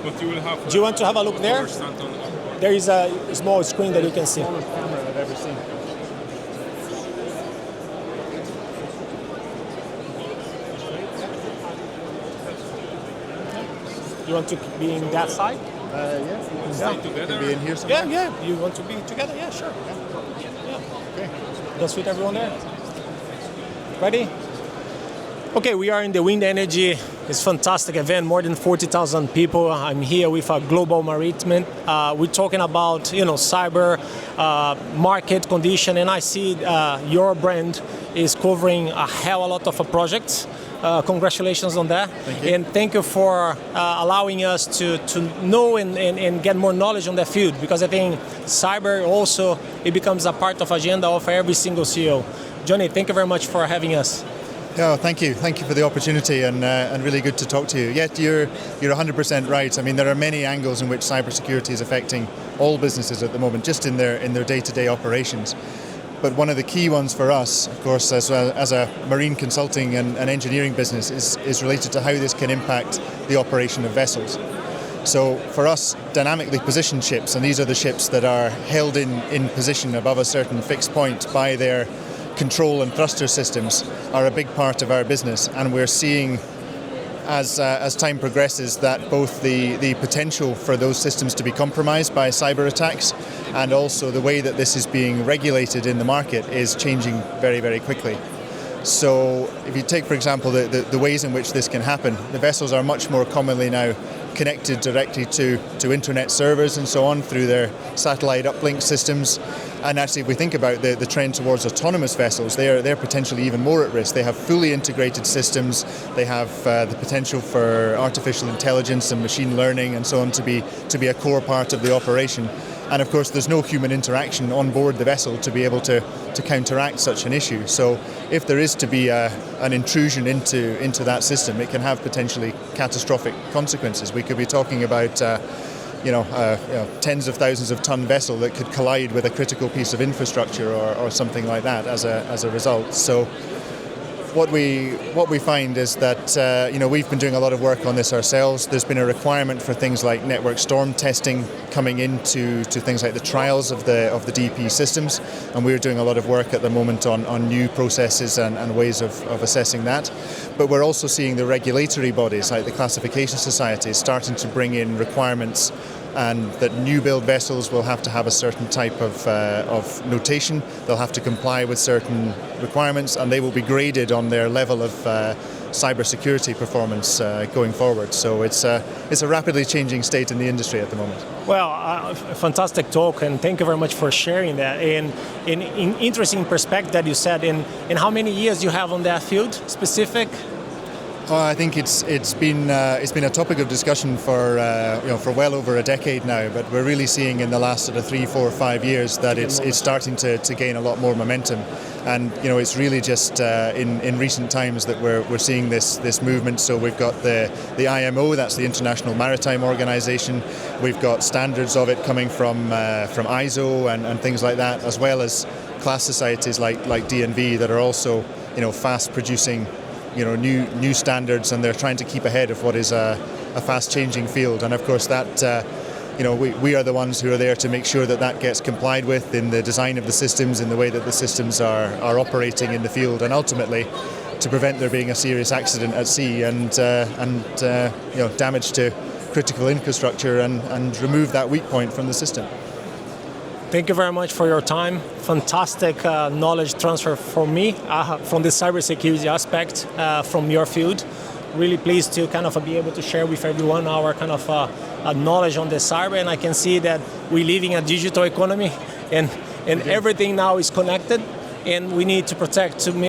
But you will have. Do you want to have a look there? There is a small screen that you can see. Smallest camera I've ever seen. You want to be in that side? Yeah. Stay together. Be in here somewhere. Yeah. You want to be together? Yeah, sure. Yeah. Okay. Does fit everyone there? Ready? Okay, we are in the Wind Energy. It's a fantastic event, more than 40,000 people. I'm here with a global maritime. We're talking about, cyber market condition, and I see your brand is covering a hell of a lot of projects. Congratulations on that. Thank you. And thank you for allowing us to know and get more knowledge on that field, because I think cyber also, it becomes a part of agenda of every single CEO. Johnny, thank you very much for having us. Yeah, thank you. Thank you for the opportunity, and really good to talk to you. Yet you're 100% right. I mean, there are many angles in which cybersecurity is affecting all businesses at the moment, just in their day-to-day operations. But one of the key ones for us, of course, as a marine consulting and engineering business, is related to how this can impact the operation of vessels. So for us, dynamically positioned ships, and these are the ships that are held in position above a certain fixed point by their control and thruster systems, are a big part of our business, and we're seeing as time progresses that both the potential for those systems to be compromised by cyber attacks, and also the way that this is being regulated in the market is changing very, very quickly. So if you take, for example, the ways in which this can happen, the vessels are much more commonly now connected directly to internet servers and so on through their satellite uplink systems. And actually, if we think about the trend towards autonomous vessels, they're potentially even more at risk. They have fully integrated systems. They have the potential for artificial intelligence and machine learning and so on to be a core part of the operation. And of course, there's no human interaction on board the vessel to be able to counteract such an issue. So if there is to be an intrusion into that system, it can have potentially catastrophic consequences. We could be talking about tens of thousands of ton vessel that could collide with a critical piece of infrastructure or something like that as a result. So what we find is that we've been doing a lot of work on this ourselves. There's been a requirement for things like network storm testing coming into things like the trials of the DP systems, and we're doing a lot of work at the moment on new processes and ways of assessing that. But we're also seeing the regulatory bodies like the classification societies starting to bring in requirements, and that new build vessels will have to have a certain type of notation. They'll have to comply with certain requirements, and they will be graded on their level of cybersecurity performance going forward. So it's a rapidly changing state in the industry at the moment. Well, a fantastic talk, and thank you very much for sharing that. And in interesting perspective that you said, in how many years you have on that field specific? I think it's been a topic of discussion for well over a decade now, but we're really seeing in the last sort of 3, 4, 5 years that it's starting to gain a lot more momentum, and it's really just in recent times that we're seeing this movement. So we've got the IMO, that's the International Maritime Organization. We've got standards of it coming from ISO and things like that, as well as class societies like DNV that are also fast producing new standards, and they're trying to keep ahead of what is a fast-changing field. And of course that we are the ones who are there to make sure that gets complied with in the design of the systems, in the way that the systems are operating in the field, and ultimately to prevent there being a serious accident at sea and damage to critical infrastructure and remove that weak point from the system. Thank you very much for your time. Fantastic knowledge transfer for me from the cybersecurity aspect from your field. Really pleased to kind of be able to share with everyone our kind of knowledge on the cyber. And I can see that we live in a digital economy, and everything now is connected, and we need to protect to